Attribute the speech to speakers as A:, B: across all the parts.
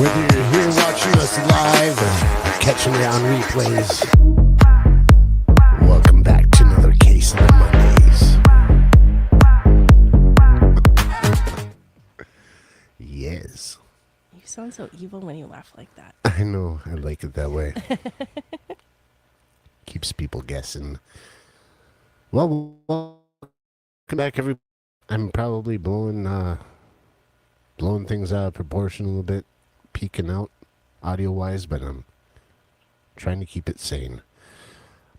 A: Whether you're here watching us live or catching it on replays, welcome back to another Case of the Mondays. Yes.
B: You sound so evil when you laugh like that.
A: I know. I like it that way. Keeps people guessing. Well, welcome back, everybody. I'm probably blowing things out of proportion a little bit, peeking out audio-wise, but I'm trying to keep it sane.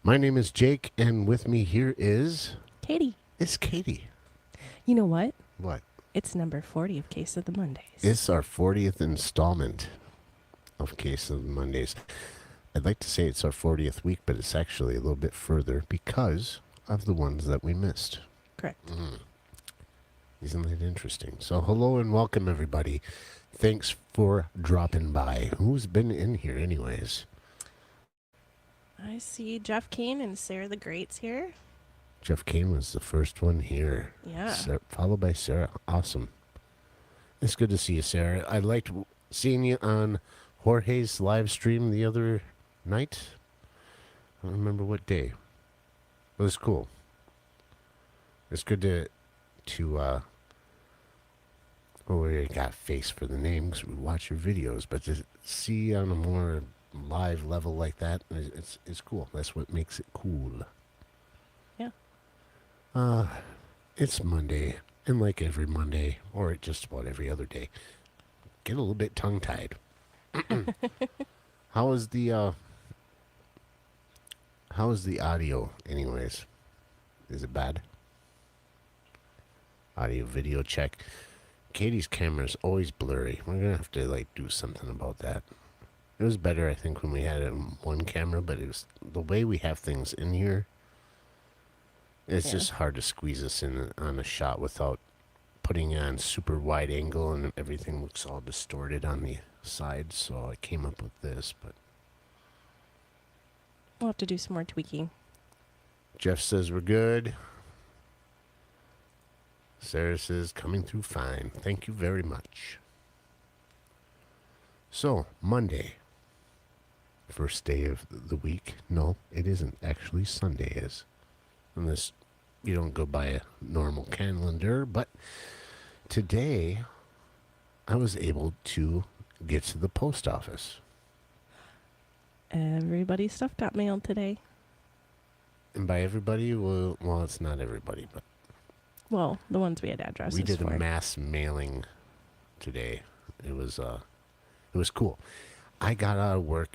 A: My name is Jake, and with me here is...
B: Katie.
A: It's Katie.
B: You know what?
A: What?
B: It's number 40 of Case of the Mondays.
A: It's our 40th installment of Case of the Mondays. I'd like to say it's our 40th week, but it's actually a little bit further because of the ones that we missed.
B: Correct.
A: Isn't that interesting? So hello and welcome, everybody. Thanks for dropping by. Who's been in here anyways?
B: I see Jeff Kane and Sarah the Greats here.
A: Jeff Kane was the first one here.
B: Yeah.
A: Followed by Sarah. Awesome. It's good to see you, Sarah. I liked seeing you on Jorge's live stream the other night. I don't remember what day. It was cool. It's good to we got a face for the name because we watch your videos, but to see on a more live level like that, it's cool. That's what makes it cool.
B: Yeah.
A: It's Monday, and like every Monday, or just about every other day, get a little bit tongue-tied. How is the audio, anyways? Is it bad? Audio video check. Katie's camera is always blurry. We're gonna have to do something about that. It was better, I think, when we had it on one camera, but it was the way we have things in here. It's just hard to squeeze us in on a shot without putting on super wide angle, and everything looks all distorted on the sides. So I came up with this, but
B: We'll have to do some more tweaking.
A: Jeff says we're good. Sarah says, coming through fine. Thank you very much. So, Monday. First day of the week. No, it isn't. Actually, Sunday is. Unless you don't go by a normal calendar. But today, I was able to get to the post office.
B: Everybody's stuff got mailed today.
A: And by everybody, well, it's not everybody, but
B: Well, the ones we had addresses
A: we did
B: for.
A: a mass mailing today. It was cool. I got out of work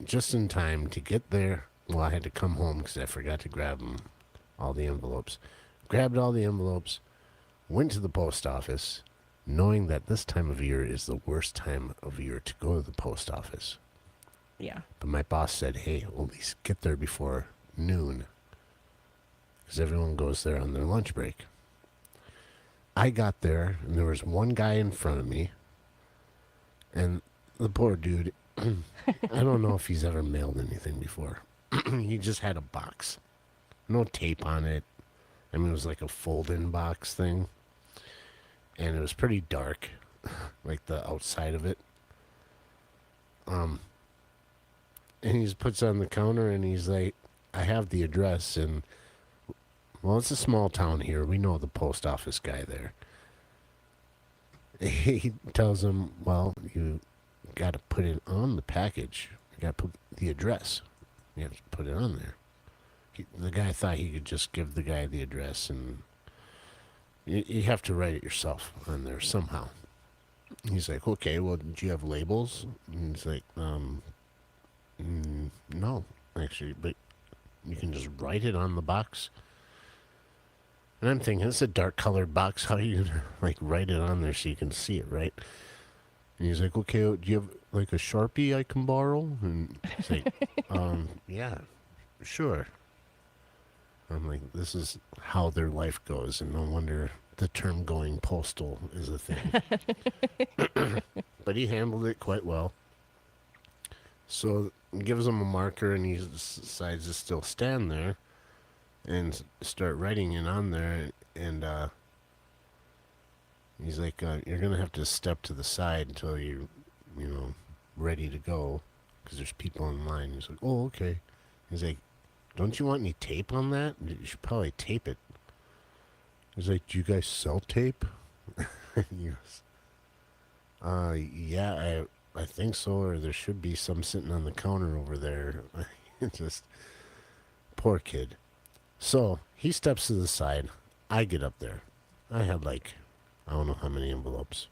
A: just in time to get there. Well, I had to come home because I forgot to grab all the envelopes. Grabbed all the envelopes, went to the post office, knowing that this time of year is the worst time of year to go to the post office.
B: Yeah.
A: But my boss said, hey, at least get there before noon because everyone goes there on their lunch break. I got there, and there was one guy in front of me, and the poor dude, I don't know if he's ever mailed anything before. He just had a box. No tape on it. I mean, it was like a fold-in box thing, and it was pretty dark, like the outside of it. And he just puts it on the counter, and he's like, I have the address, and well, it's a small town here. We know the post office guy there. He tells him, well, you got to put it on the package. You got to put the address. You have to put it on there. The guy thought he could just give the guy the address, and you have to write it yourself on there somehow. He's like, okay, well, do you have labels? And he's like, no, actually, but you can just write it on the box. And I'm thinking, it's a dark colored box. How are you gonna write it on there so you can see it, right? And he's like, okay, do you have a Sharpie I can borrow? And he's like, yeah, sure. I'm like, this is how their life goes, and no wonder the term going postal is a thing. But he handled it quite well. So he gives him a marker, and he decides to still stand there and start writing it on there, and he's like, you're gonna have to step to the side until you ready to go because there's people in line. He's like, oh, okay. He's like, don't you want any tape on that? You should probably tape it. He's like, do you guys sell tape? He goes, yeah, I think so, or there should be some sitting on the counter over there. Just, poor kid. So, he steps to the side. I get up there. I had I don't know how many envelopes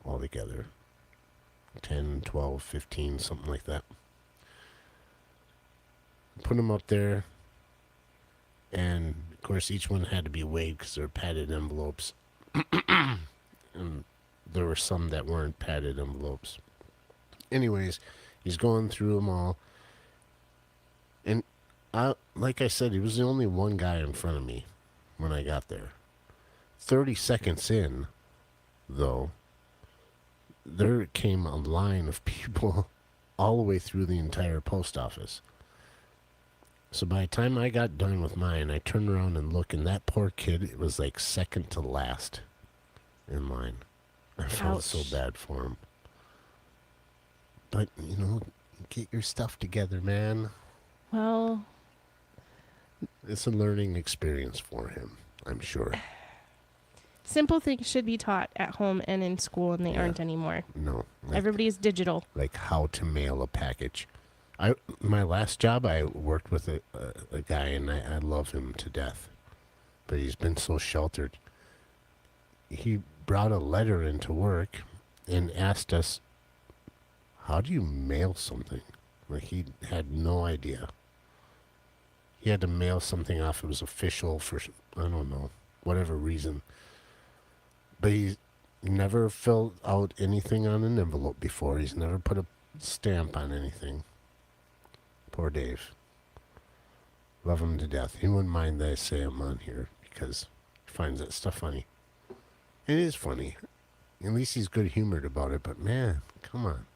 A: altogether. 10, 12, 15, something like that. Put them up there. And, of course, each one had to be weighed because they're padded envelopes. And there were some that weren't padded envelopes. Anyways, he's going through them all. And, like I said, he was the only one guy in front of me when I got there. 30 seconds in, though, there came a line of people all the way through the entire post office. So by the time I got done with mine, I turned around and looked, and that poor kid, it was like second to last in line. I felt so
B: Ouch.
A: bad for him. But, get your stuff together, man.
B: Well,
A: It's a learning experience for him, I'm sure.
B: simple things should be taught at home and in school, and they
A: Yeah.
B: aren't anymore.
A: No.
B: Everybody's digital.
A: Like how to mail a package. My last job, I worked with a guy, and I love him to death. But he's been so sheltered. He brought a letter into work and asked us, how do you mail something? Like, he had no idea. He had to mail something off. It was official for, I don't know, whatever reason. But he never filled out anything on an envelope before. He's never put a stamp on anything. Poor Dave. Love him to death. He wouldn't mind that I say him on here because he finds that stuff funny. It is funny. At least he's good humored about it, but man, come on.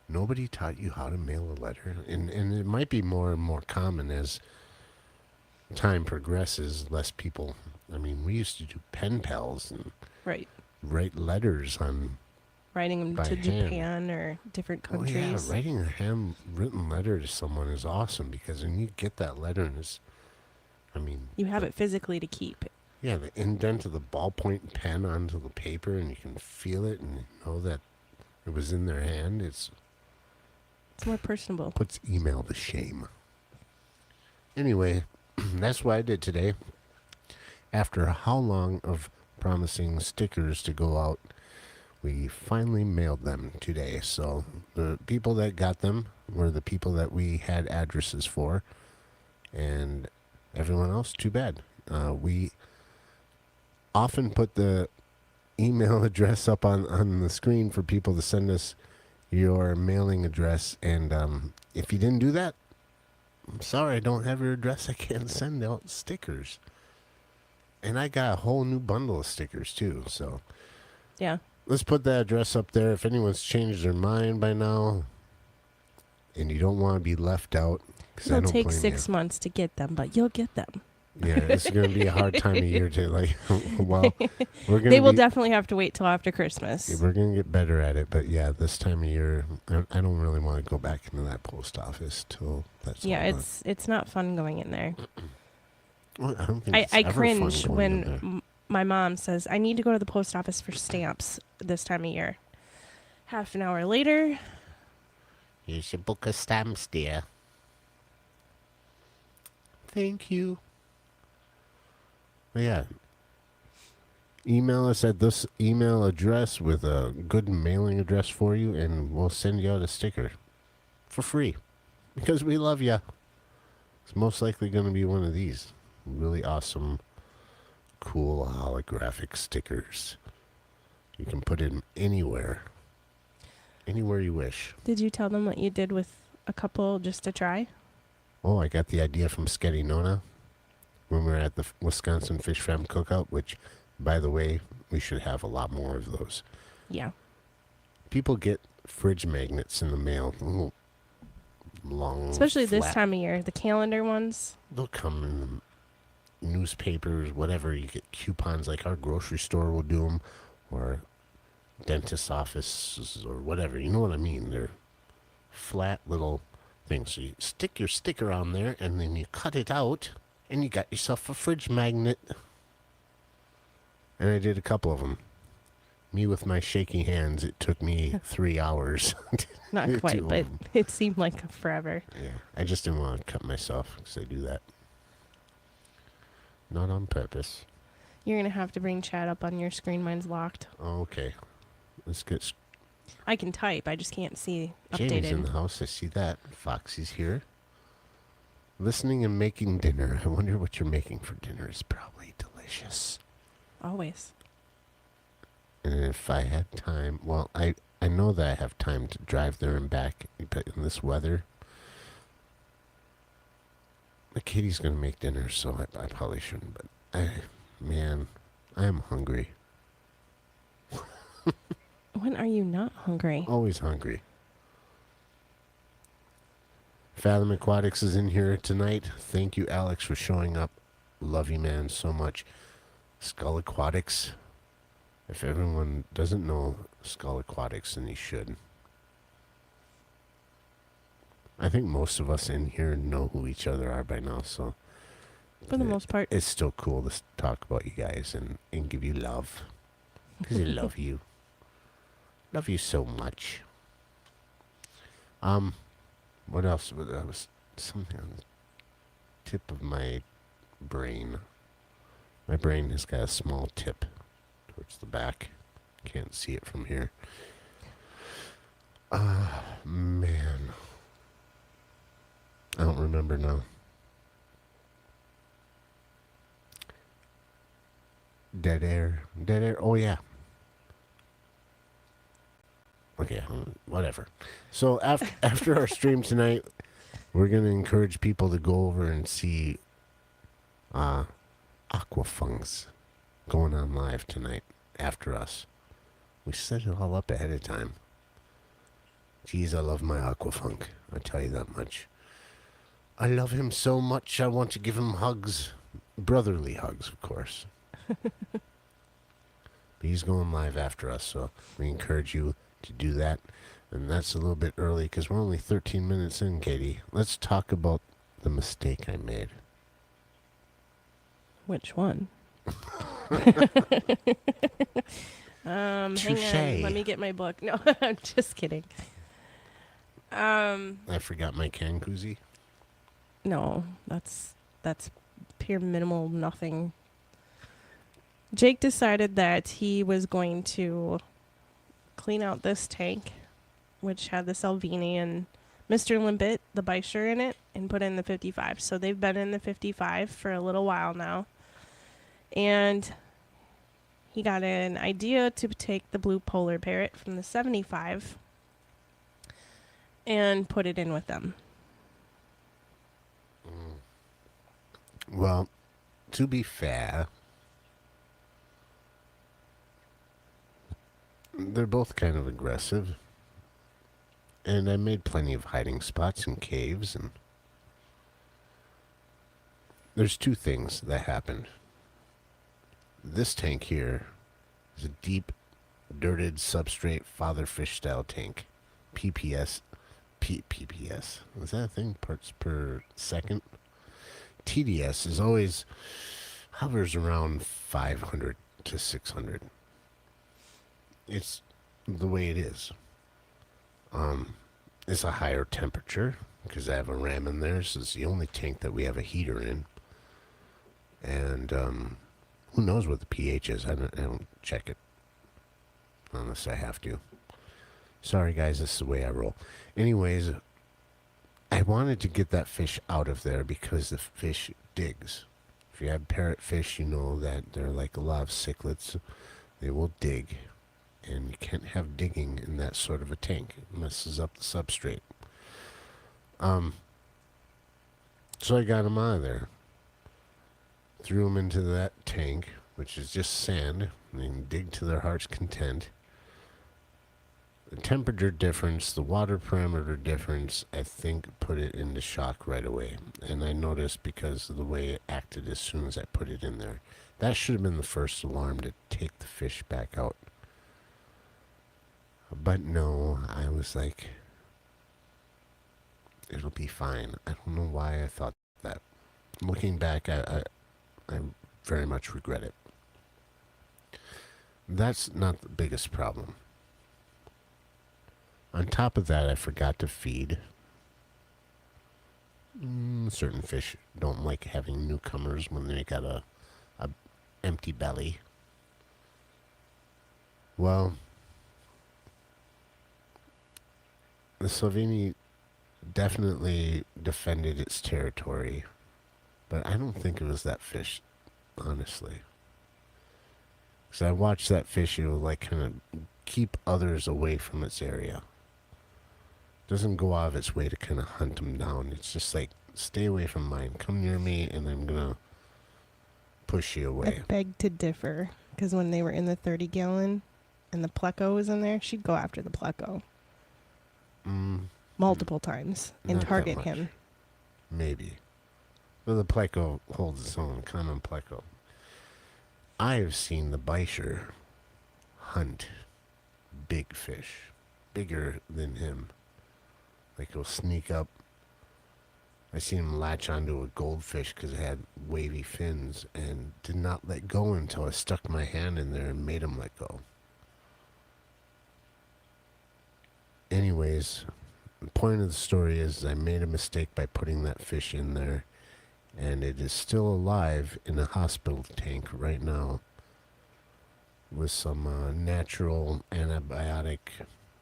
A: Nobody taught you how to mail a letter. And it might be more and more common as time progresses, less people. I mean, we used to do pen pals and
B: Right.
A: write letters on.
B: Writing them
A: By
B: to
A: hand.
B: Japan or different
A: Oh yeah,
B: countries.
A: writing a handwritten letter to someone is awesome because when you get that letter and it's, I mean,
B: You have it physically to keep.
A: yeah, the indent of the ballpoint pen onto the paper, and you can feel it and know that it was in their hand. It's
B: It's more personable.
A: puts email to shame. Anyway, that's what I did today. After how long of promising stickers to go out, we finally mailed them today. So the people that got them were the people that we had addresses for, and everyone else, too bad. We often put the email address up on the screen for people to send us your mailing address, and if you didn't do that, I'm sorry, I don't have your address. I can't send out stickers. And I got a whole new bundle of stickers too, so
B: Yeah.
A: let's put that address up there. If anyone's changed their mind by now and you don't want to be left out, because I
B: It'll
A: don't
B: take
A: blame
B: 6 months to get them, but you'll get them.
A: you. Yeah, it's going to be a hard time of year to well, we're going
B: They will
A: to
B: definitely have to wait till after Christmas.
A: we're going to get better at it. But yeah, this time of year, I don't really want to go back into that post office till that's
B: Yeah,
A: all done.
B: it's not fun going in there.
A: Well, I don't think
B: I
A: it's ever fun
B: cringe
A: going
B: when
A: in there.
B: my mom says, I need to go to the post office for stamps this time of year. Half an hour later,
A: You should book a stamps, dear. Thank you. But yeah. Email us at this email address with a good mailing address for you, and we'll send you out a sticker for free because we love you. It's most likely going to be one of these really awesome, cool holographic stickers. You can put it anywhere you wish.
B: did you tell them what you did with a couple just to try?
A: Oh, I got the idea from Sketty Nona when we were at the Wisconsin Fish Fam Cookout, which, by the way, we should have a lot more of those.
B: Yeah.
A: People get fridge magnets in the mail, little long,
B: Especially this
A: flat-
B: time of year, the calendar ones.
A: They'll come in the newspapers, whatever. You get coupons, like our grocery store will do them, or dentist's office or whatever. You know what I mean? They're flat little things. So you stick your sticker on there, and then you cut it out, and you got yourself a fridge magnet. And I did a couple of them. Me with my shaky hands, it took me 3 hours.
B: Not
A: Two
B: quite,
A: of
B: but
A: them.
B: it seemed like forever.
A: Yeah, I just didn't want to cut myself because I do that. Not on purpose.
B: You're going to have to bring chat up on your screen. Mine's locked.
A: Okay. Let's get
B: I can type. I just can't see
A: Jamie's in
B: updated.
A: the house. I see that. Foxy's here. Listening and making dinner. I wonder what you're making for dinner. It's probably delicious.
B: Always.
A: And if I had time, well, I know that I have time to drive there and back, but in this weather, Katie's going to make dinner, so I probably shouldn't. But, man, I'm hungry.
B: When are you not hungry?
A: Always hungry. Fathom Aquatics is in here tonight. Thank you, Alex, for showing up. Love you, man, so much. Skull Aquatics. If everyone doesn't know Skull Aquatics, then you should. I think most of us in here know who each other are by now, so
B: For the most part.
A: it's still cool to talk about you guys and give you love. Because I love you. Love you so much. What else? That was something on the tip of my brain. My brain has got a small tip towards the back. Can't see it from here. Man. I don't remember now. Dead air. Dead air. Oh, yeah. Okay, whatever. So after our stream tonight, we're going to encourage people to go over and see Aquafunks going on live tonight after us. We set it all up ahead of time. Geez, I love my Aquafunk. I'll tell you that much. I love him so much, I want to give him hugs. Brotherly hugs, of course. But he's going live after us, so we encourage you to do that. And that's a little bit early because we're only 13 minutes in, Katie. Let's talk about the mistake I made.
B: Which one? Hang
A: Touche.
B: on. Let me get my book. No, I'm just kidding.
A: I forgot my can koozie.
B: No, that's pure minimal nothing. Jake decided that he was going to clean out this tank, which had the Salvini and Mr. Limpet, the Beischer in it, and put in the 55. So they've been in the 55 for a little while now. And he got an idea to take the blue polar parrot from the 75 and put it in with them.
A: Well, to be fair, they're both kind of aggressive. And I made plenty of hiding spots and caves, and there's two things that happened. This tank here is a deep, dirted substrate fatherfish style tank. PPS. PPS. Is that a thing? Parts per second? TDS is always hovers around 500 to 600. It's the way it is. It's a higher temperature because I have a ram in there. So it's the only tank that we have a heater in. And who knows what the pH is? I don't check it unless I have to. Sorry, guys, this is the way I roll. Anyways, I wanted to get that fish out of there because the fish digs. If you have parrotfish, you know that they're like a lot of cichlids. They will dig. And you can't have digging in that sort of a tank. It messes up the substrate. So I got them out of there. Threw them into that tank, which is just sand. They can dig to their heart's content. The temperature difference, the water parameter difference, I think put it into shock right away. And I noticed because of the way it acted as soon as I put it in there. That should have been the first alarm to take the fish back out. But no, I was like, it'll be fine. I don't know why I thought that. Looking back, I very much regret it. That's not the biggest problem. On top of that, I forgot to feed. Certain fish don't like having newcomers when they got a empty belly. Well, the Sloveni definitely defended its territory, but I don't think it was that fish, honestly. Because I watched that fish, it would like kind of keep others away from its area. Doesn't go out of its way to kind of hunt them down. It's just like, stay away from mine. Come near me, and I'm gonna push you away.
B: I beg to differ, because when they were in the 30-gallon and the pleco was in there, she'd go after the pleco multiple times and
A: Not that
B: target
A: much.
B: him.
A: Maybe. But the pleco holds its own, common pleco. I have seen the Beischer hunt big fish, bigger than him. Like he'll sneak up. I seen him latch onto a goldfish because it had wavy fins and did not let go until I stuck my hand in there and made him let go. Anyways, the point of the story is I made a mistake by putting that fish in there, and it is still alive in a hospital tank right now with some natural antibiotic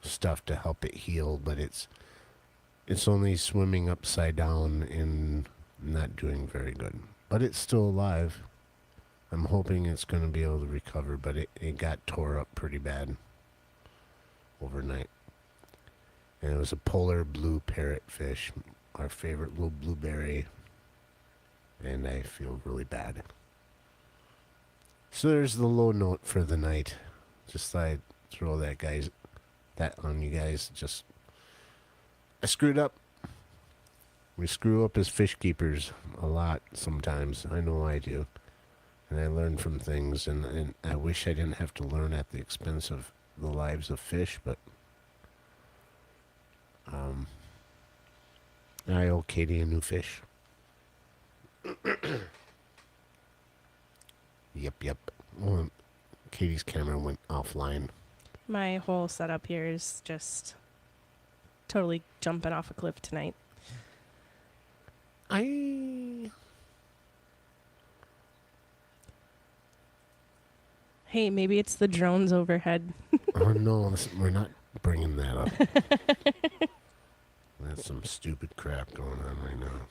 A: stuff to help it heal, but it's only swimming upside down and not doing very good. But it's still alive. I'm hoping it's going to be able to recover, but it got tore up pretty bad overnight. And it was a polar blue parrotfish, our favorite little blueberry. And I feel really bad. So there's the low note for the night. Just thought I'd throw that on you guys. Just, I screwed up. We screw up as fish keepers a lot sometimes. I know I do. And I learn from things, and I wish I didn't have to learn at the expense of the lives of fish, but I owe Katie a new fish. Yep. Well, Katie's camera went offline.
B: My whole setup here is just totally jumping off a cliff tonight. Hey, maybe it's the drones overhead.
A: Oh no, we're not bringing that up. That's some stupid crap going on right now.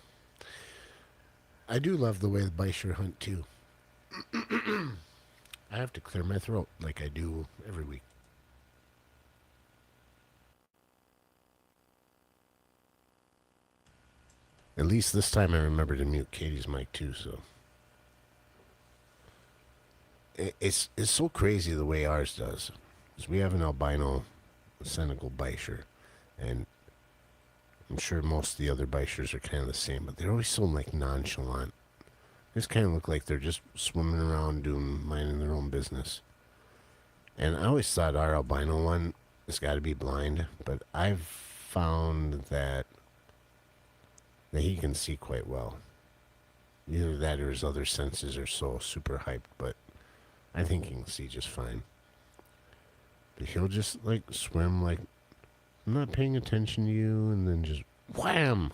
A: I do love the way the Beischer hunt too. I have to clear my throat like I do every week. At least this time I remember to mute Katie's mic too, so. It's so crazy the way ours does. 'Cause we have an albino Senegal Beischer, and I'm sure most of the other Beischers are kind of the same, but they're always so like nonchalant. They just kind of look like they're just swimming around minding their own business. And I always thought our albino one has got to be blind, but I've found that he can see quite well. Either that or his other senses are so super hyped, but I think he can see just fine. But he'll just like swim like, I'm not paying attention to you, and then just wham!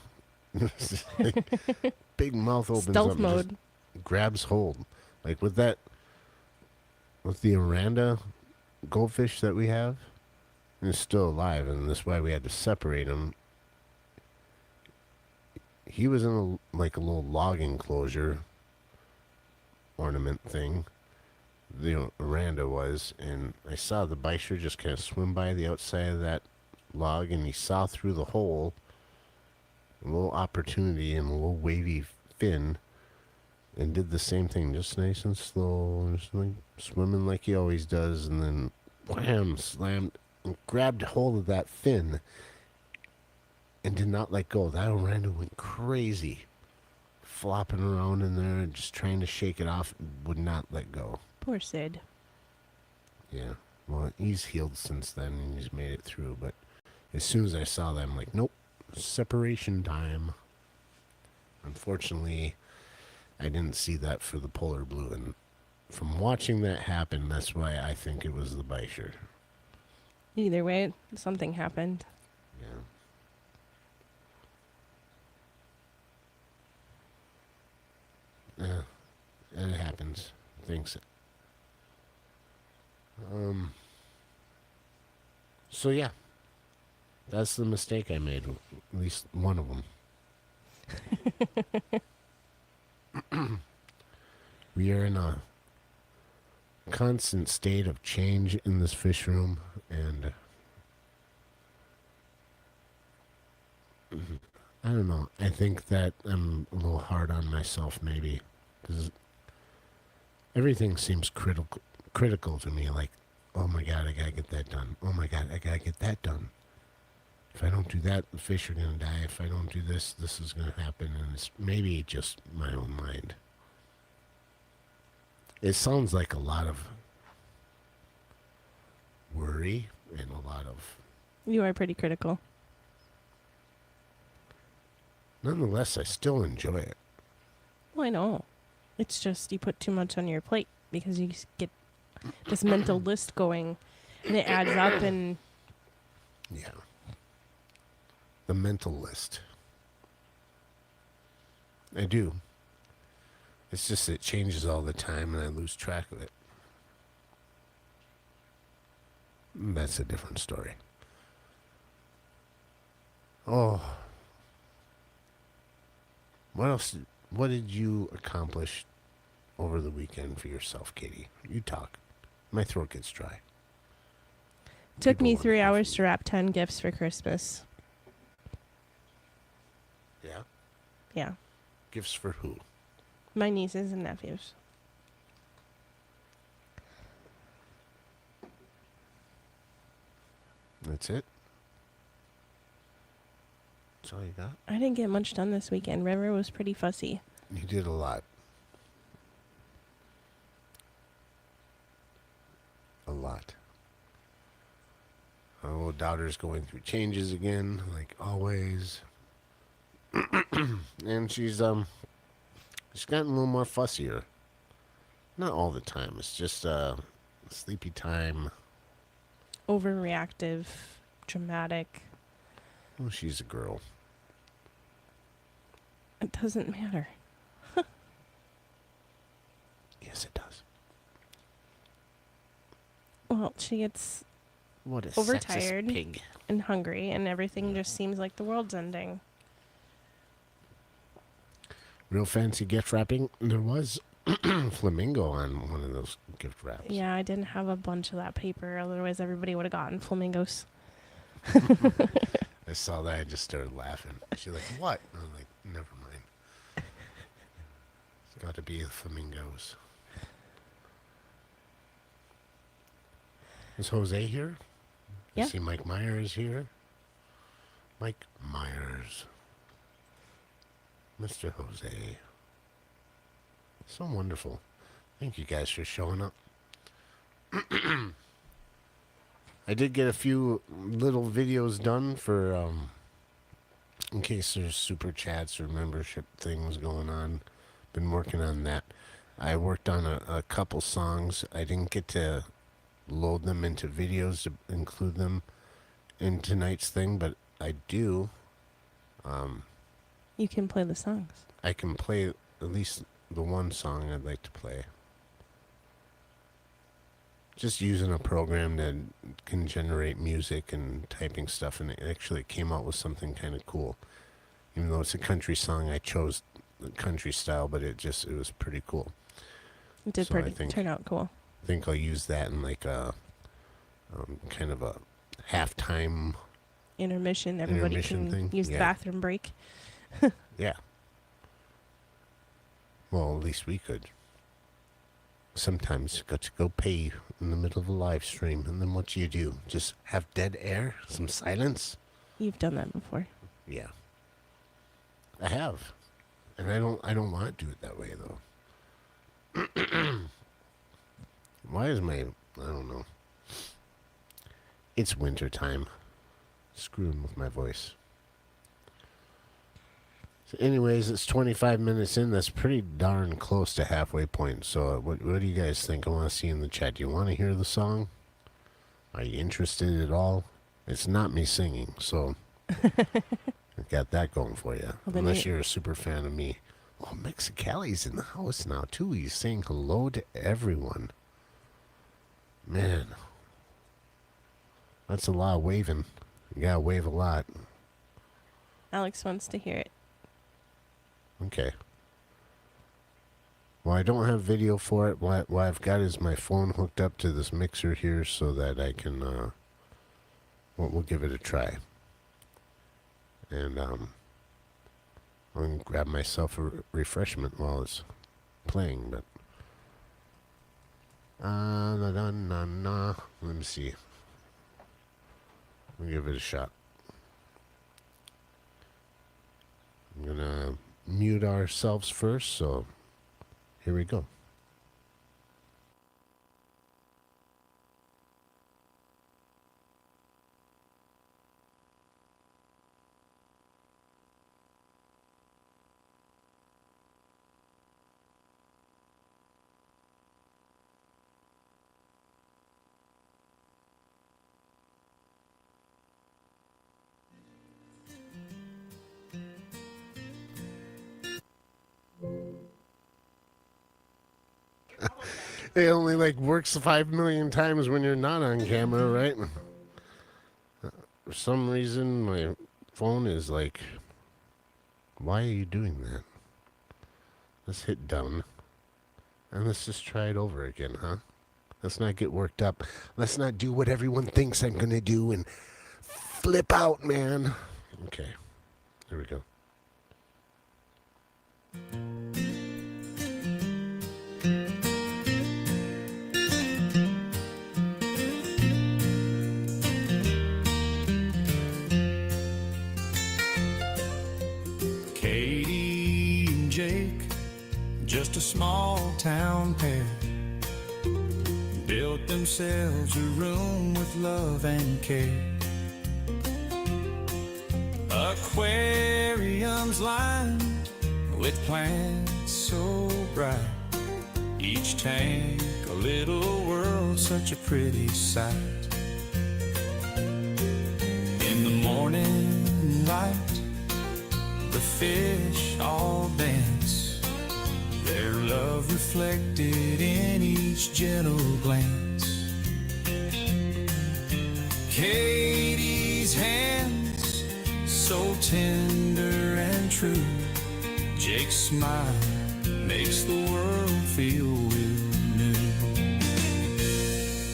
A: Like, big mouth opens
B: Stealth
A: up and
B: mode.
A: just grabs hold. Like with the Oranda goldfish that we have, and it's still alive, and that's why we had to separate him. He was in a little log enclosure ornament thing. The Oranda was, and I saw the Beischer just kind of swim by the outside of that log, and he saw through the hole a little opportunity and a little wavy fin, and did the same thing, just nice and slow, just like swimming like he always does, and then wham, slammed, and grabbed hold of that fin, and did not let go. That Oranda went crazy, flopping around in there, just trying to shake it off, would not let go.
B: Poor Sid.
A: Yeah. Well, he's healed since then and he's made it through. But as soon as I saw that, I'm like, nope, separation time. Unfortunately, I didn't see that for the polar blue. And from watching that happen, that's why I think it was the Beischer.
B: Either way, something happened.
A: Yeah. Yeah, it happens. Thanks. So yeah, that's the mistake I made. At least one of them. We are in a constant state of change in this fish room, and I don't know. I think that I'm a little hard on myself, maybe, because everything seems critical to me. Like, oh my god, I gotta get that done. Oh my god, I gotta get that done. If I don't do that, the fish are gonna die. If I don't do this, this is gonna happen. And it's maybe just my own mind. It sounds like a lot of worry and a lot of.
B: You are pretty critical.
A: Nonetheless, I still enjoy it.
B: Well, I know. It's just you put too much on your plate because you get this mental list going and it adds up and
A: Yeah. The mental list. I do. It's just it changes all the time and I lose track of it. That's a different story. Oh. What else? What did you accomplish over the weekend for yourself, Katie? You talk. My throat gets dry.
B: took
A: People
B: me
A: wanna
B: 3
A: hear
B: hours
A: from
B: to wrap 10 gifts for Christmas.
A: you. Yeah?
B: Yeah.
A: Gifts for who?
B: My nieces and nephews.
A: That's it? That's all you got?
B: I didn't get much done this weekend. River was pretty fussy.
A: You did a lot. A lot. Our little daughter's going through changes again, like always. And she's gotten a little more fussier. Not all the time. It's just sleepy time.
B: Overreactive, dramatic.
A: Well, she's a girl.
B: It doesn't matter.
A: Yes, it does.
B: Well, she gets
A: What a
B: overtired
A: sexist pig.
B: and hungry, and everything just seems like the world's ending.
A: Real fancy gift wrapping. There was flamingo on one of those gift wraps.
B: Yeah, I didn't have a bunch of that paper, otherwise everybody would have gotten flamingos.
A: I saw that. I just started laughing. She's like, "What?" And I'm like, "Never mind. It's got to be the flamingos." Is Jose here?
B: Yeah.
A: I see Mike Myers here. Mike Myers. Mr. Jose. So wonderful. Thank you guys for showing up. I did get a few little videos done for, in case there's super chats or membership things going on. Been working on that. I worked on a couple songs. I didn't get to load them into videos to include them in tonight's thing, but I do.
B: You can play the songs.
A: I can play at least the one song I'd like to play. Just using a program that can generate music and typing stuff, and it actually came out with something kind of cool. Even though it's a country song, I chose the country style, but it was pretty cool.
B: It did
A: So I
B: pretty
A: think-
B: turn out cool.
A: I think I'll use that in like a kind of a halftime.
B: Intermission. Everybody
A: Intermission
B: can
A: thing?
B: use the
A: Yeah.
B: bathroom break.
A: Yeah. Well, at least we could. Sometimes you got to go pee in the middle of a live stream, and then what do? Just have dead air, some silence.
B: You've done that before.
A: Yeah, I have, and I don't want to do it that way though. Why is my I don't know. It's winter time. Screwing with my voice. So anyways, it's 25 minutes in. That's pretty darn close to halfway point. So what do you guys think? I want to see in the chat. Do you want to hear the song? Are you interested at all? It's not me singing, so I've got that going for you.
B: Well, then
A: Unless you're a super fan of me. Oh, Mexicali's in the house now, too. He's saying hello to everyone. Man. That's a lot of waving. You gotta wave a lot.
B: Alex wants to hear it.
A: Okay. Well, I don't have video for it. What I've got is my phone hooked up to this mixer here so that I can, we'll give it a try. And, I'm going to grab myself a refreshment while it's playing, but... Let me see. Let me give it a shot. I'm going to mute ourselves first, so here we go. It only like works 5 million times when you're not on camera, right? For some reason, my phone is like, why are you doing that? Let's hit done. And let's just try it over again, huh? Let's not get worked up. Let's not do what everyone thinks I'm going to do and flip out, man. Okay. Here we go.
C: Katie and Jake, just a small town pair, built themselves a room with love and care. Aquariums lined with plants so bright, each tank a little world, such a pretty sight. In the morning light, the fish all dance, their love reflected in each gentle glance. Katie's hands, so tender and true, Jake's smile makes the world feel new.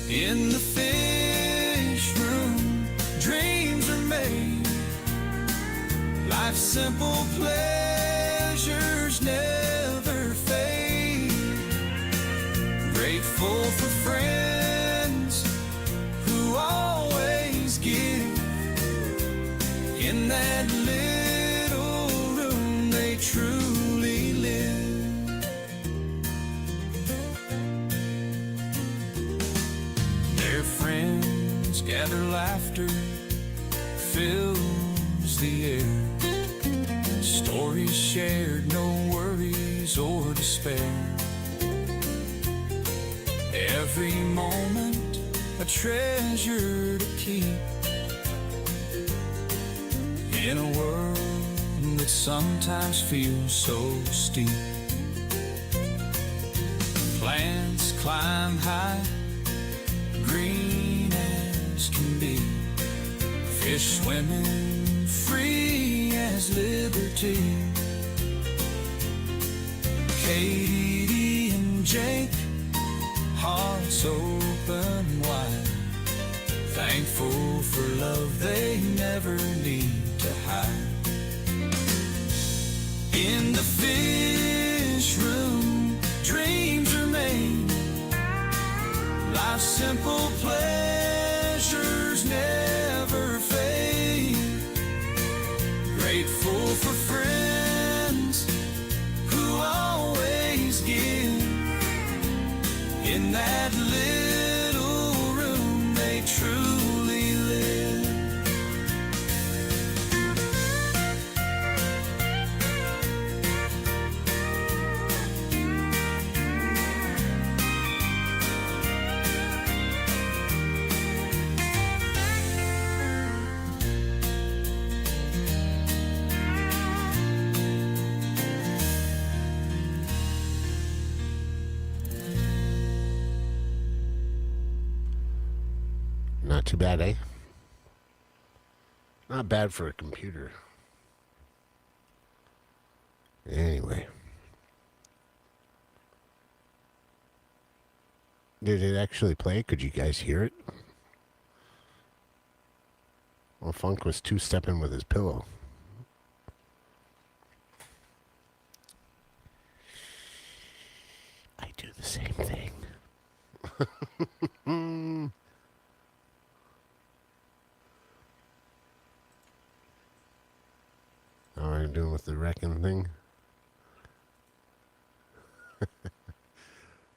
C: In the fish room, dreams are made, life's simple pleasures never fade. Grateful for friends who always give. In that little room they truly live. Their friends gather, laughter fills the air. Stories shared, no worries or despair. Every moment a treasure to keep, in a world that sometimes feels so steep. Plants climb high, green as can be, fish swimming free as liberty. Katie and Jake, hearts open wide, thankful for love they never need to hide. In the fish room, dreams are made, life's simple pleasures never fade. Grateful for friends who always give. In that little room they truly
A: Not too bad, eh? Not bad for a computer. Anyway. Did it actually play? Could you guys hear it? Well, Funk was two-stepping with his pillow. I do the same thing. How are you doing with the wrecking thing?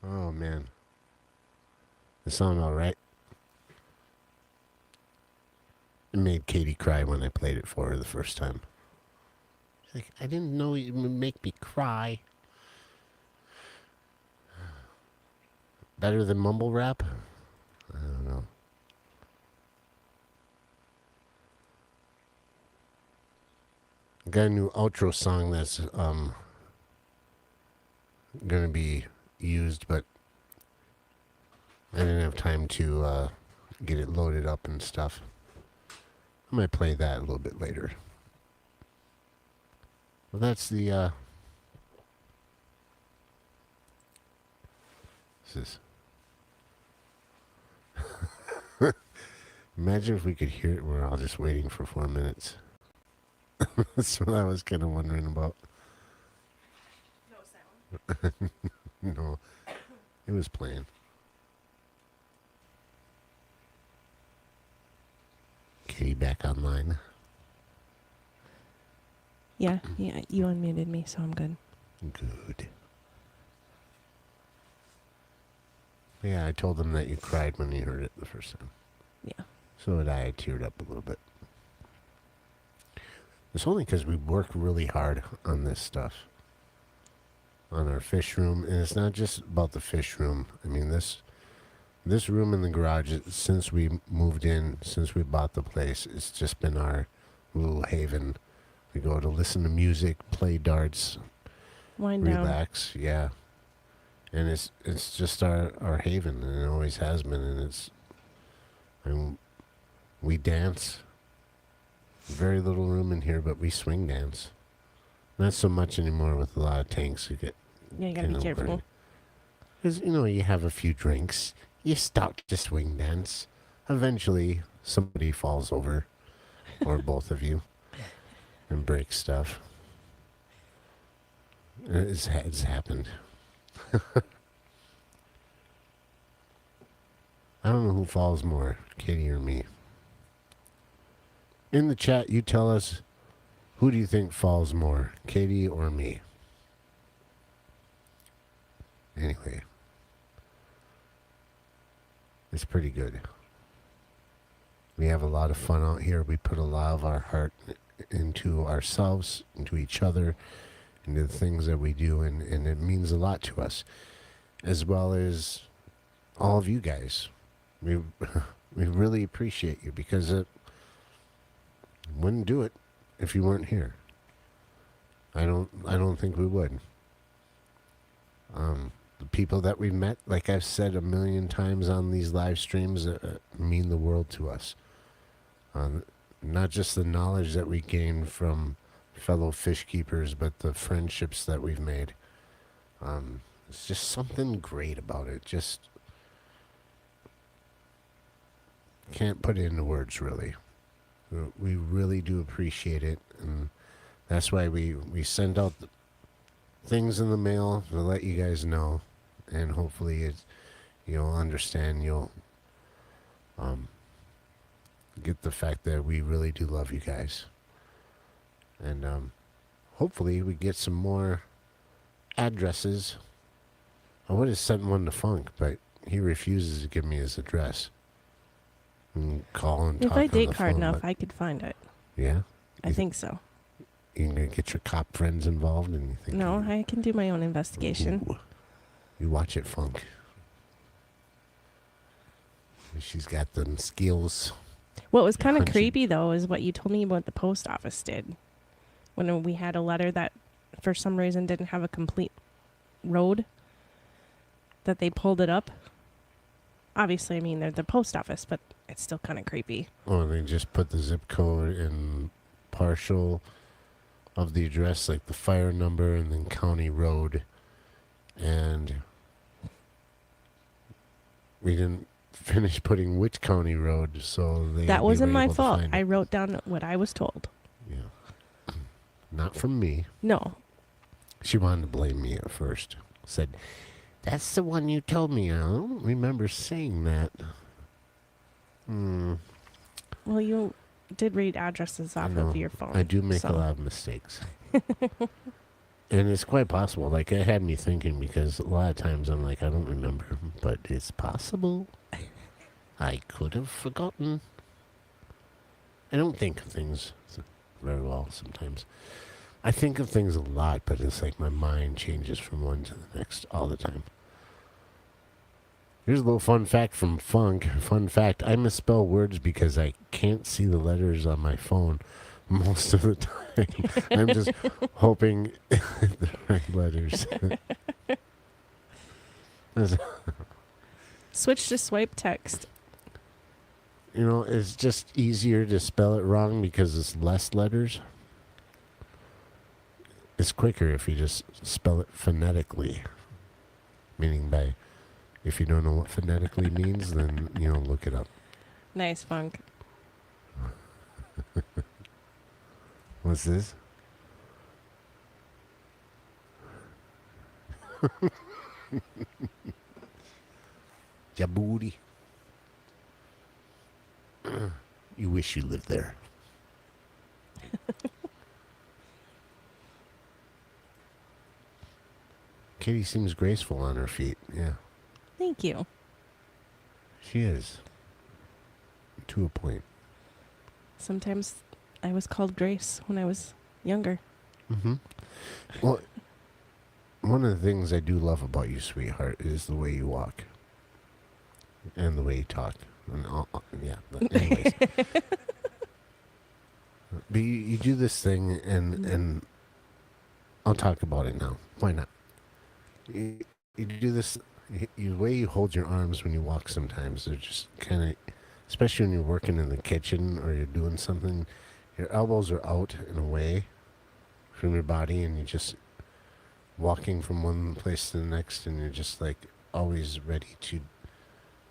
A: Oh, man. It sounded all right. It made Katie cry when I played it for her the first time. She's like, I didn't know you would make me cry. Better than mumble rap? I don't know. I got a new outro song that's gonna be used, but I didn't have time to get it loaded up and stuff. I might play that a little bit later. Well, that's the this is imagine if we could hear it. We're all just waiting for 4 minutes. That's what I was kind of wondering about.
B: No sound.
A: No, it was playing. Katie back online.
B: Yeah, you unmuted me, so I'm good.
A: Good. Yeah, I told them that you cried when you heard it the first time.
B: Yeah.
A: So did I. I teared up a little bit. It's only because we work really hard on this stuff. On our fish room. And it's not just about the fish room. I mean, this room in the garage, since we moved in, since we bought the place, it's just been our little haven. We go to listen to music, play darts,
B: Wind down.
A: relax. Yeah. And it's just our haven, and it always has been. And we dance. Very little room in here, but we swing dance. Not so much anymore with a lot of tanks. You get
B: Yeah, you gotta be careful.
A: because you have a few drinks, you start to swing dance. Eventually, somebody falls over, or both of you, and breaks stuff. It's happened. I don't know who falls more, Katie or me. In the chat, you tell us, who do you think falls more, Katie or me? Anyway, it's pretty good. We have a lot of fun out here. We put a lot of our heart into ourselves, into each other, into the things that we do, and it means a lot to us, as well as all of you guys. We really appreciate you, because it wouldn't do it if you weren't here. I don't think we would. The people that we met, like I've said a million times on these live streams, mean the world to us. Not just the knowledge that we gain from fellow fish keepers, but the friendships that we've made. It's just something great about it. Just can't put it into words, really. We really do appreciate it, and that's why we send out things in the mail to let you guys know, and hopefully you'll understand. You'll get the fact that we really do love you guys, and hopefully we get some more addresses. I would have sent one to Funk, but he refuses to give me his address. And call and talk
B: If I
A: on
B: dig
A: the
B: hard
A: phone,
B: enough,
A: but-
B: I could find it.
A: Yeah,
B: I think so.
A: you're gonna get your cop friends involved, and you think
B: No, I can do my own investigation.
A: Ooh. You watch it, Funk. She's got them skills.
B: What was kind of
A: Hunching.
B: creepy, though, is what you told me what the post office did. When we had a letter that, for some reason, didn't have a complete road, that they pulled it up. Obviously, I mean, they're the post office, but it's still kind of creepy.
A: Or they just put the zip code in partial of the address, like the fire number and then county road. And we didn't finish putting which county road, so
B: That wasn't my
A: able to
B: fault.
A: find
B: I
A: it.
B: wrote down what I was told.
A: Yeah. Not from me.
B: No.
A: She wanted to blame me at first. Said, "That's the one you told me." I don't remember saying that.
B: Well, you did read addresses
A: I
B: off
A: know.
B: of your phone.
A: I do make
B: so-
A: a lot of mistakes. And it's quite possible. Like, it had me thinking because a lot of times I'm like, I don't remember. But it's possible. I could have forgotten. I don't think of things very well sometimes. I think of things a lot, but it's like my mind changes from one to the next all the time. Here's a little fun fact from Funk. Fun fact, I misspell words because I can't see the letters on my phone most of the time. I'm just hoping the right letters.
B: Switch to swipe text.
A: You know, it's just easier to spell it wrong because it's less letters. It's quicker if you just spell it phonetically. Meaning by, if you don't know what phonetically means, then, look it up.
B: Nice, Funk.
A: What's this? Djibouti. You wish you lived there. Katie seems graceful on her feet. Yeah,
B: Thank you.
A: she is. To a point.
B: Sometimes I was called Grace when I was younger.
A: Mm-hmm. Well, one of the things I do love about you, sweetheart, is the way you walk. And the way you talk. And yeah, but anyways. But you do this thing, and I'll talk about it now. Why not? You do this, the way you hold your arms when you walk sometimes, they're just kind of, especially when you're working in the kitchen or you're doing something, your elbows are out and away from your body, and you're just walking from one place to the next, and you're just like always ready to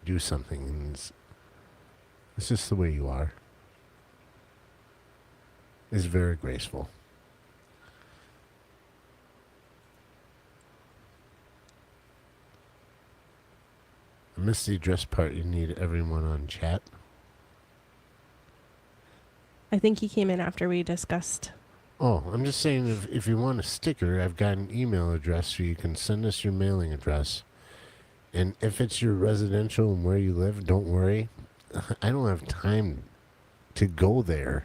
A: do something. And it's just the way you are. It's very graceful. I missed the address part. You need everyone on chat.
B: I think he came in after we discussed.
A: Oh, I'm just saying if you want a sticker, I've got an email address so you can send us your mailing address. And if it's your residential and where you live, don't worry. I don't have time to go there.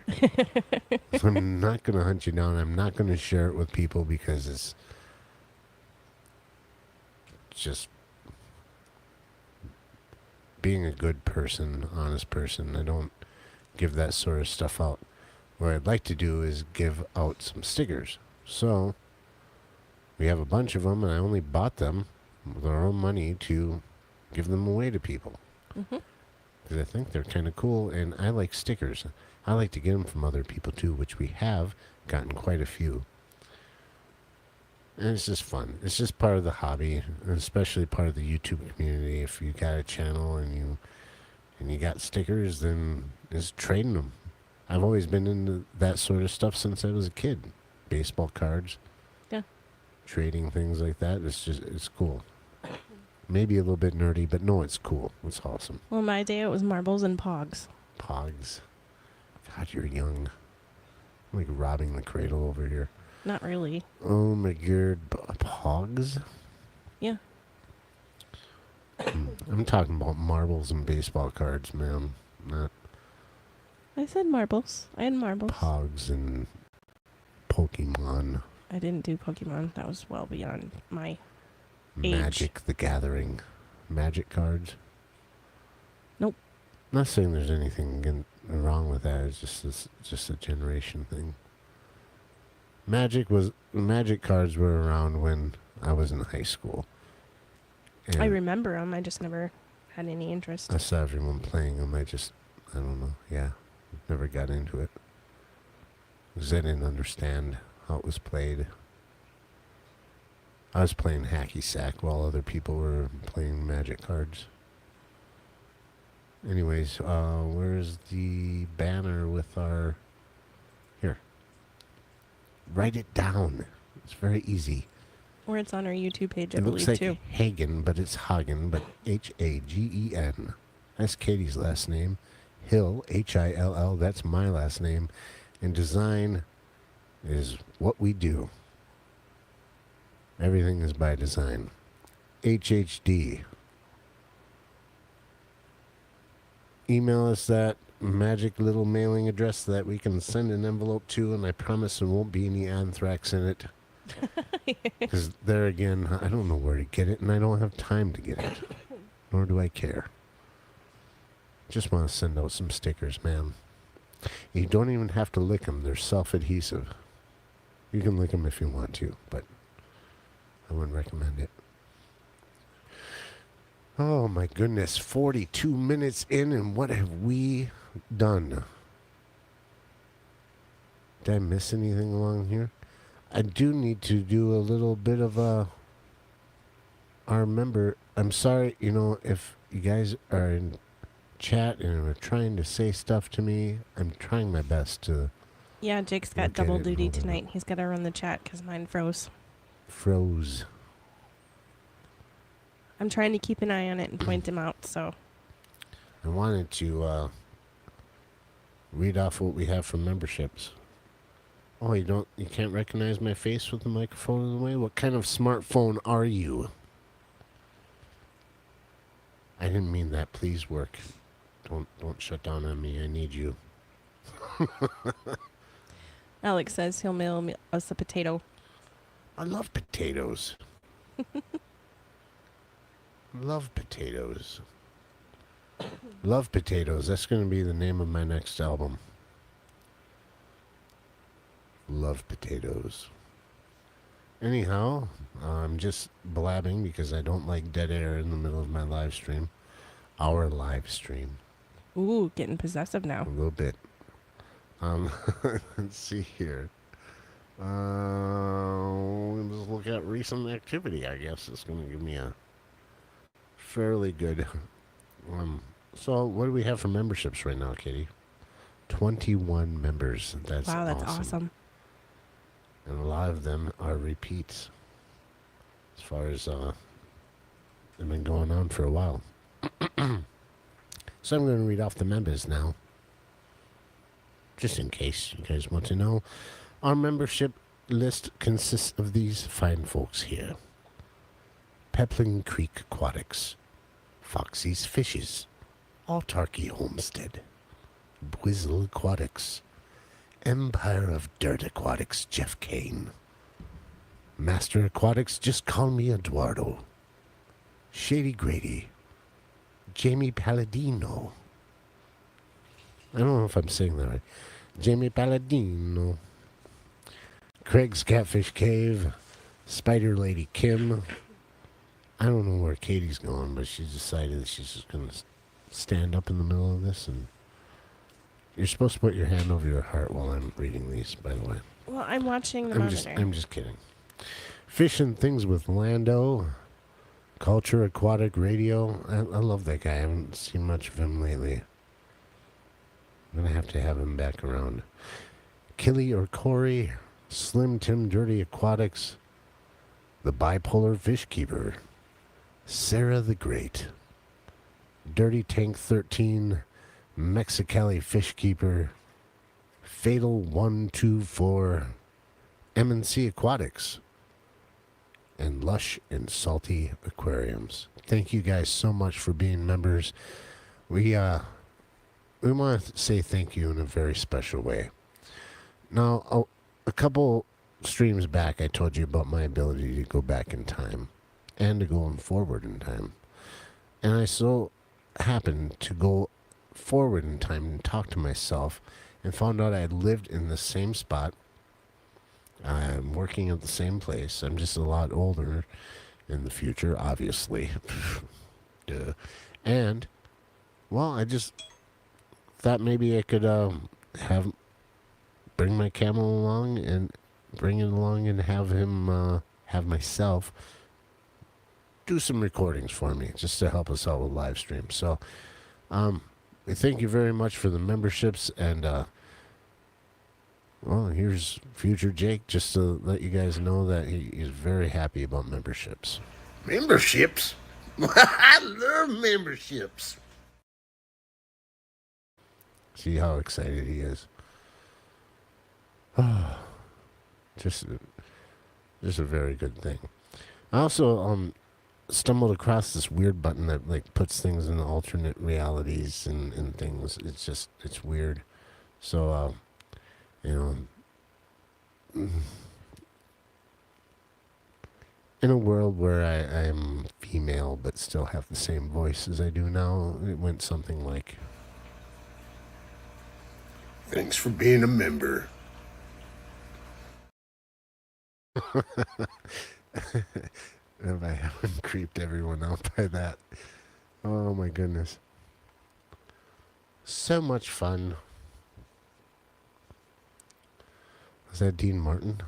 A: So I'm not going to hunt you down. I'm not going to share it with people because it's just being a good person, honest person. I don't give that sort of stuff out. What I'd like to do is give out some stickers. So we have a bunch of them, and I only bought them with our own money to give them away to people.
B: Mm-hmm.
A: Because I think they're kind of cool, and I like stickers. I like to get them from other people too, which we have gotten quite a few. And it's just fun. It's just part of the hobby, and especially part of the YouTube community. If you got a channel and you got stickers, then just trading them. I've always been into that sort of stuff since I was a kid. Baseball cards.
B: Yeah.
A: Trading things like that. It's cool. Maybe a little bit nerdy, but no, it's cool. It's awesome.
B: Well, my day it was marbles and pogs.
A: Pogs. God, you're young. I'm like robbing the cradle over here.
B: Not really.
A: Oh my god, pogs?
B: Yeah.
A: I'm talking about marbles and baseball cards, ma'am. Not
B: I said marbles. I had marbles.
A: pogs and Pokemon.
B: I didn't do Pokemon. That was well beyond my age.
A: Magic the Gathering. Magic cards.
B: Nope.
A: Not saying there's anything wrong with that. It's just a generation thing. Magic cards were around when I was in high school.
B: I
A: And
B: remember them. I just never had any interest.
A: I saw everyone playing them. I don't know. Yeah, never got into it. Because I didn't understand how it was played. I was playing hacky sack while other people were playing magic cards. Anyways, where's the banner with our... Here. Write it down. It's very easy.
B: Or it's on our YouTube page, I
A: It looks
B: believe,
A: like
B: too.
A: Hagen, but it's Hagen, but Hagen. That's Katie's last name. Hill, Hill, that's my last name. And design is what we do. Everything is by design. HHD. Email us that magic little mailing address that we can send an envelope to, and I promise there won't be any anthrax in it. Because there again, I don't know where to get it, and I don't have time to get it. Nor do I care. Just want to send out some stickers, man. You don't even have to lick them. They're self-adhesive. You can lick them if you want to, but I wouldn't recommend it. Oh my goodness, 42 minutes in, and what have we done? Did I miss anything along here? I do need to do a little bit of our member. I'm sorry, if you guys are in chat and are trying to say stuff to me, I'm trying my best to...
B: Yeah, Jake's got
A: Look at
B: double
A: it
B: duty
A: moving.
B: tonight. He's got to run the chat because mine froze.
A: Froze.
B: I'm trying to keep an eye on it and point him out, so...
A: I wanted to read off what we have for memberships. Oh, you can't recognize my face with the microphone in the way? What kind of smartphone are you? I didn't mean that. Please work. Don't shut down on me. I need you.
B: Alex says he'll mail us a potato.
A: I love potatoes. Love potatoes. Love potatoes. That's going to be the name of my next album. Love potatoes. Anyhow, I'm just blabbing because I don't like dead air in the middle of my live stream. Our live stream.
B: Ooh, getting possessive
A: A
B: now.
A: little bit. Let's see here. We'll just look at recent activity, I guess. It's going to give me a fairly good... so what do we have for memberships right now, Katie? 21 members. That's
B: Wow, that's awesome.
A: And a lot of them are repeats. As far as they've been going on for a while. So I'm going to read off the members now. Just in case you guys want to know. Our membership list consists of these fine folks here. Pepling Creek Aquatics. Foxy's Fishes. Autarky Homestead. Bwizzle Aquatics. Empire of Dirt Aquatics, Jeff Kane. Master Aquatics, just call me Eduardo. Shady Grady. Jamie Palladino. I don't know if I'm saying that right. Jamie Palladino. Craig's Catfish Cave. Spider Lady Kim. I don't know where Katie's going, but she's decided that she's just going to stand up in the middle of this. And you're supposed to put your hand over your heart while I'm reading these, by the way.
B: Well, I'm watching the
A: I'm
B: monitor.
A: just kidding. Fish and Things with Lando. Culture Aquatic Radio. I love that guy. I haven't seen much of him lately. I'm going to have him back around. Killy or Corey. Slim Tim Dirty Aquatics. The Bipolar Fish Keeper. Sarah the Great. Dirty Tank 13. Mexicali Fish Keeper. Fatal 124. M&C Aquatics. And Lush and Salty Aquariums. Thank you guys so much for being members. We want to say thank you in a very special way. Now, a couple streams back, I told you about my ability to go back in time and to go forward in time. And I so happened to go forward in time and talk to myself and found out I had lived in the same spot. I'm working at the same place. I'm just a lot older in the future, obviously. Duh. And, well, I just thought maybe I could bring my camel along and bring it along and have him, have myself do some recordings for me just to help us out with live stream. So, we thank you very much for the memberships, and well, here's future Jake just to let you guys know that he is very happy about memberships. Memberships? I love memberships. See how excited he is. just a very good thing. I also stumbled across this weird button that like puts things in alternate realities and things. It's weird. So in a world where I am female but still have the same voice as I do now, it went something like, "Thanks for being a member." If I haven't creeped everyone out by that. Oh my goodness. So much fun. Was that Dean Martin?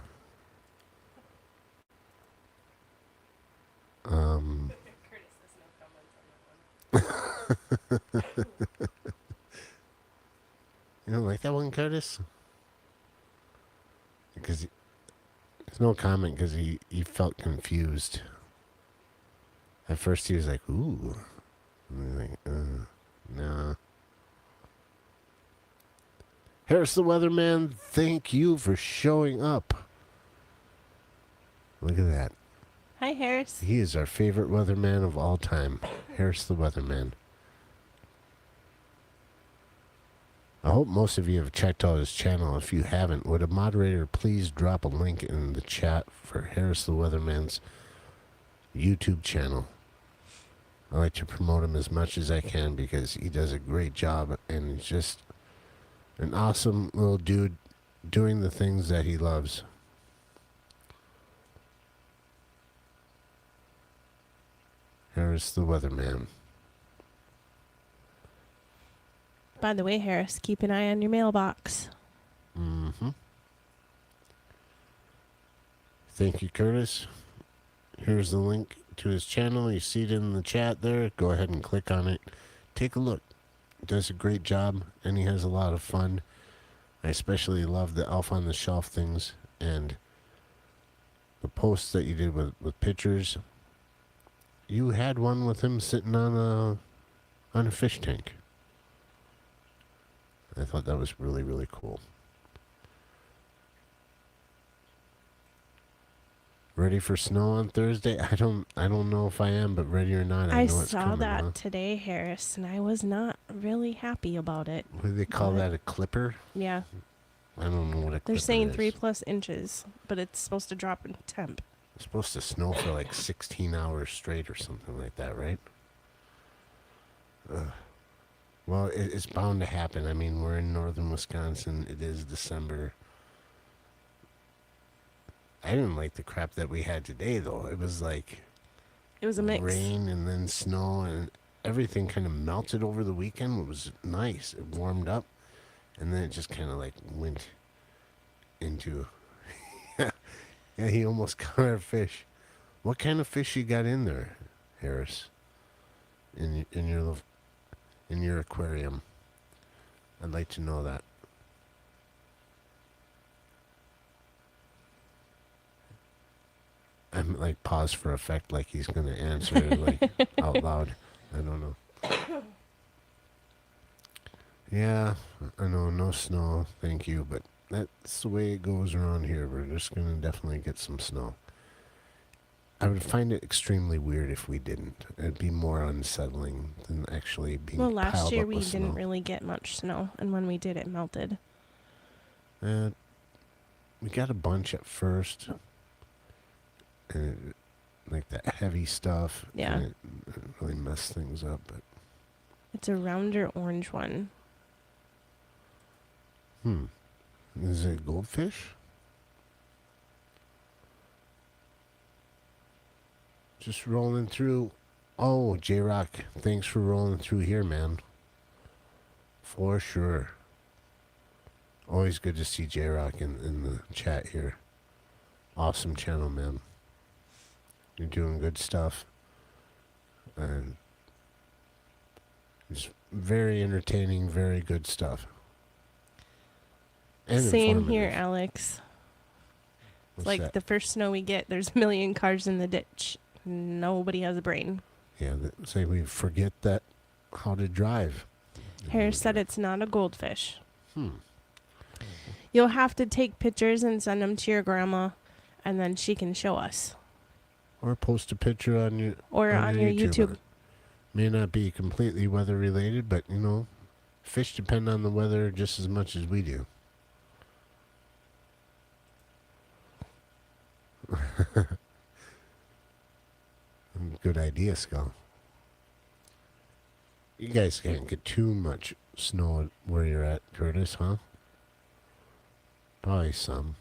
A: You don't like that one, Curtis? Because there's no comment because he felt confused. At first he was like, ooh. And like, nah. Harris the Weatherman, thank you for showing up. Look at that.
B: Hi, Harris.
A: He is our favorite weatherman of all time. Harris the Weatherman. I hope most of you have checked out his channel. If you haven't, would a moderator please drop a link in the chat for Harris the Weatherman's YouTube channel? I like to promote him as much as I can because he does a great job and he's just an awesome little dude doing the things that he loves. Harris the Weatherman.
B: By the way, Harris, keep an eye on your mailbox.
A: Mm-hmm. Thank you, Curtis. Here's the link to his channel. You see it in the chat there. Go ahead and click on it. Take a look. He does a great job, and he has a lot of fun. I especially love the Elf on the Shelf things and the posts that you did with pictures. You had one with him sitting on a fish tank. I thought that was really, really cool. Ready for snow on Thursday? I don't know if I am, but ready or not, I know it's
B: saw
A: coming.
B: that
A: Huh?
B: today, Harris, and I was not really happy about it.
A: What do they call
B: But-
A: that? A clipper?
B: Yeah,
A: I don't know what a clipper
B: they're saying
A: is.
B: 3+ inches, but it's supposed to drop in temp.
A: It's supposed to snow for like 16 hours straight or something like that, right? Well, it's bound to happen. I mean, we're in northern Wisconsin. It is December. I didn't like the crap that we had today, though. It was like
B: It was a mix.
A: rain and then snow, and everything kind of melted over the weekend. It was nice. It warmed up, and then it just kind of like went into... Yeah, he almost caught our fish. What kind of fish you got in there, Harris? In your aquarium? I'd like to know that. I'm like pause for effect, like he's gonna answer like out loud. I don't know. Yeah, I know, no snow, thank you, but that's the way it goes around here. We're just gonna definitely get some snow. I would find it extremely weird if we didn't. It'd be more unsettling than actually being
B: Well,
A: piled
B: last year
A: up
B: we
A: with
B: didn't
A: snow.
B: really get much snow, and when we did, it melted.
A: We got a bunch at first, and like that heavy stuff.
B: Yeah.
A: and it really messed things up. But
B: It's a rounder orange one.
A: is it goldfish? Just rolling through Oh, J Rock, thanks for rolling through here, man. For sure. Always good to see J Rock in the chat here. Awesome channel, man. You're doing good stuff. And it's very entertaining, very good stuff. And
B: Same here,
A: informative.
B: Alex. It's
A: What's
B: like
A: that?
B: the first snow we get, there's a million cars in the ditch. Nobody has a brain.
A: Yeah, it's like we forget that how to drive.
B: Harris said it's not a goldfish.
A: Hmm.
B: You'll have to take pictures and send them to your grandma, and then she can show us.
A: Or post a picture on your
B: Or on your YouTube.
A: May not be completely weather related, but you know, fish depend on the weather just as much as we do. Good idea, Skull. You guys can't get too much snow where you're at, Curtis, huh? Probably some,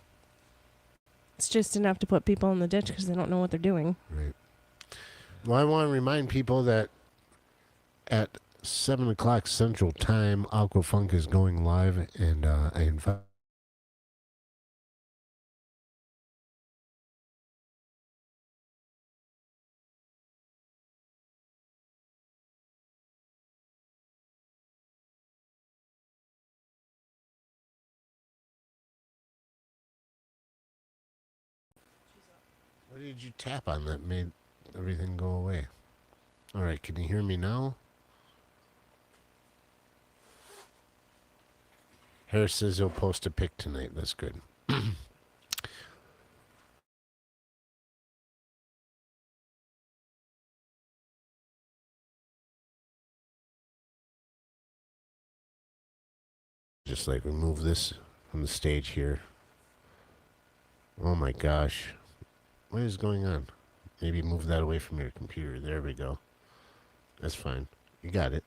B: It's just enough to put people in the ditch because they don't know what they're doing.
A: right? Well, I want to remind people that at 7 o'clock Central Time, Aquafunk is going live, and I invite. What did you tap on that made everything go away? All right, can you hear me now? Harris says he'll post a pic tonight. That's good. Just like remove this from the stage here. Oh my gosh. What is going on? Maybe move that away from your computer. There we go. That's fine. You got it.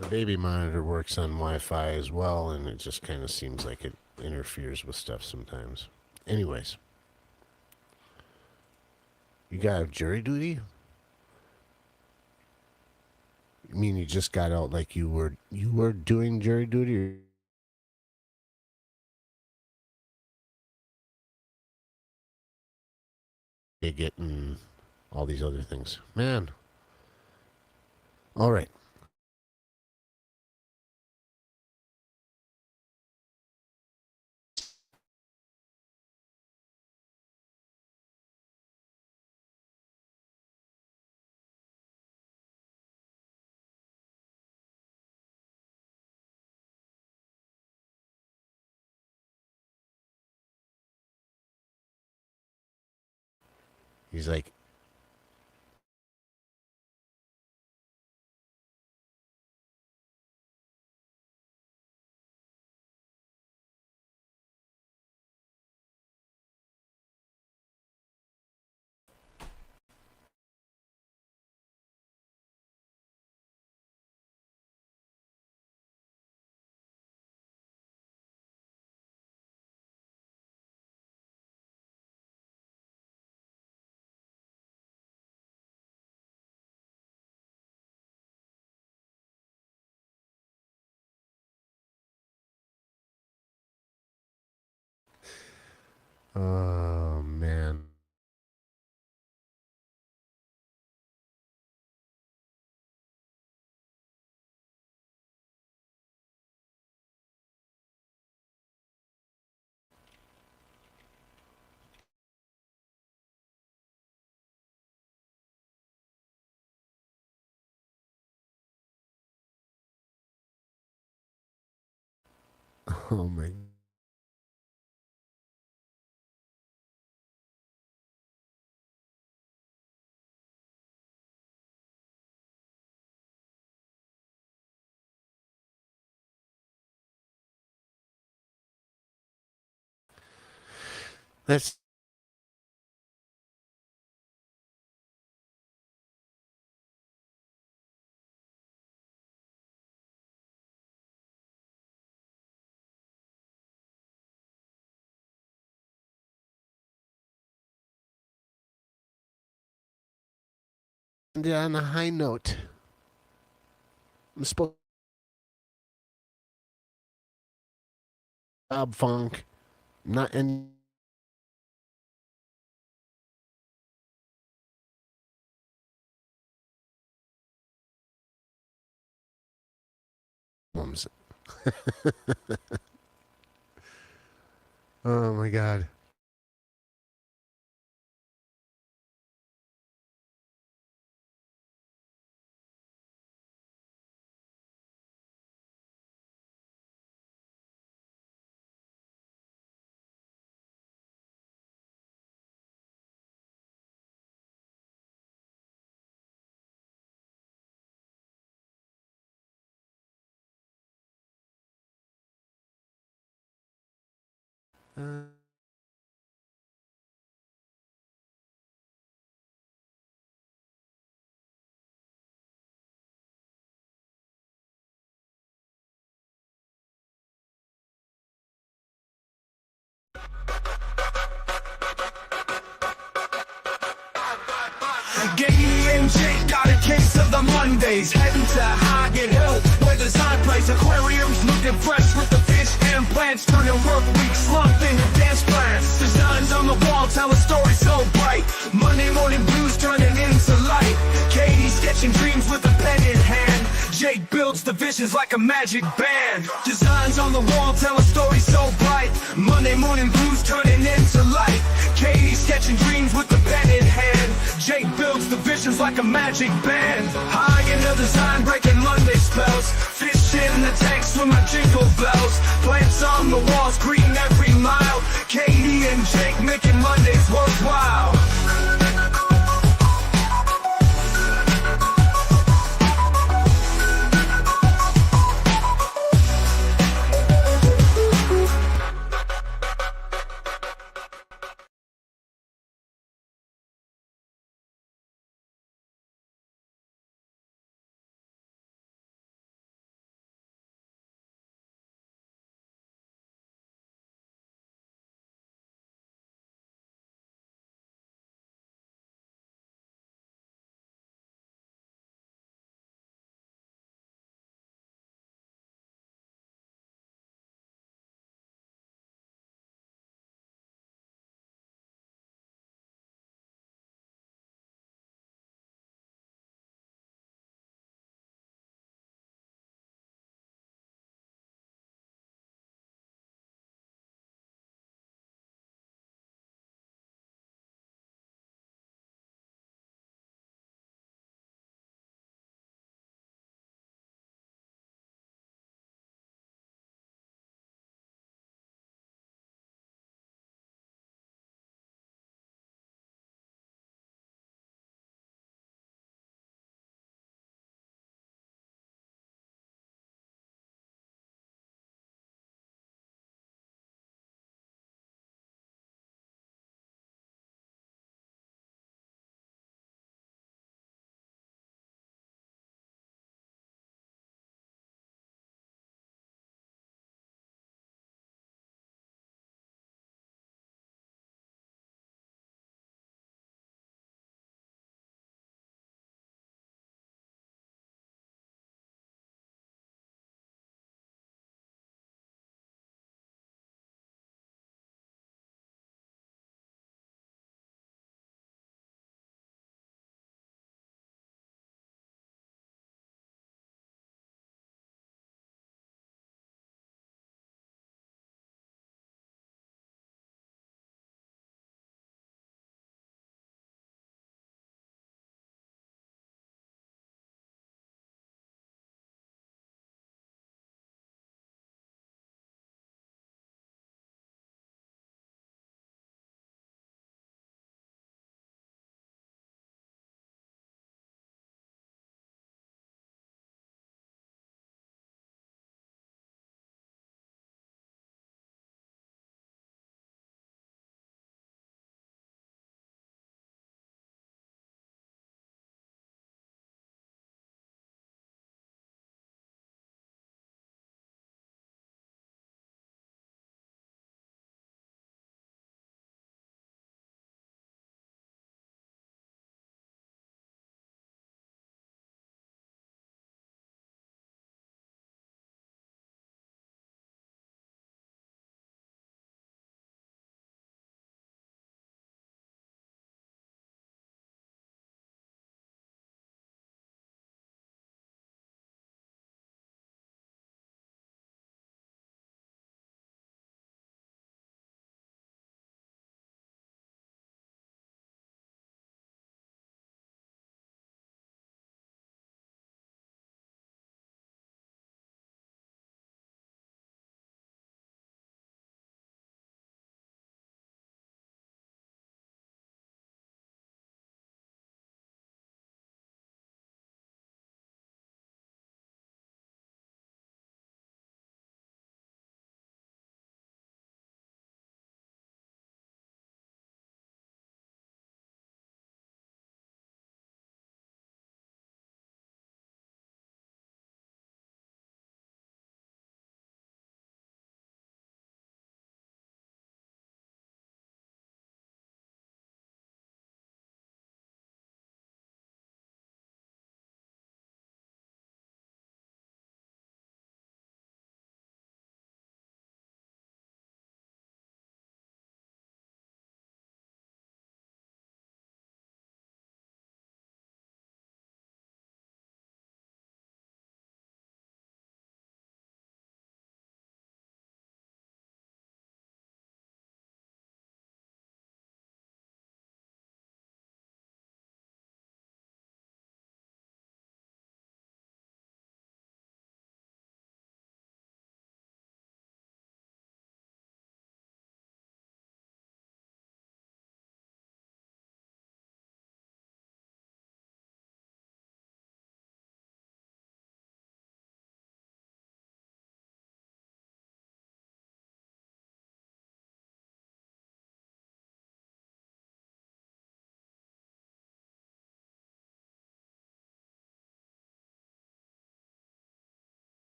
A: The baby monitor works on Wi-Fi as well, and it just kind of seems like it interferes with stuff sometimes. Anyways. You got jury duty? You mean you just got out like you were doing jury duty? Or you getting all these other things? Man. All right. He's like, oh man. Oh my. That's end it on a high note. I'm supposed to Bob Funk, not in. Oh my God.
C: Gay and Jake got a case of the Mondays. Heading to Hagen Hill, where the sign plays. Aquariums looking fresh with the fish and plants. Turning work weeks slumped into dance plans. Designs on the wall tell a story so bright. Monday morning blues turning into light. Katie sketching dreams with a pen in hand. Jake builds the visions like a magic band. Designs on the wall tell a story so bright. Monday morning blues turning into light. Katie sketching dreams with a pen in hand. Jake builds the visions like a magic band. High into the sign, breaking Monday spells. Fish in the tanks with my jingle bells. Plants on the walls, greeting every mile. Katie and Jake making Mondays worthwhile.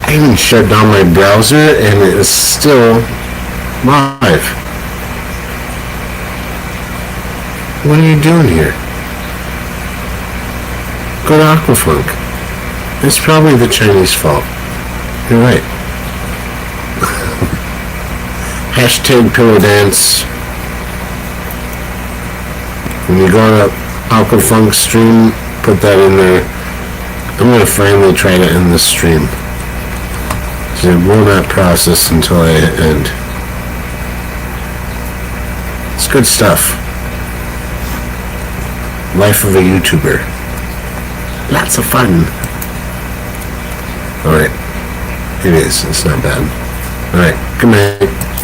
A: I even shut down my browser and it is still live. What are you doing here? Go to Aquafunk. It's probably the Chinese fault. You're right. Hashtag pillow dance. When you go to Aquafunk stream, put that in there. I'm gonna finally try to end this stream. So it will not process until I end. It's good stuff. Life of a YouTuber. Lots of fun. Alright. It is. It's not bad. Alright. Good night.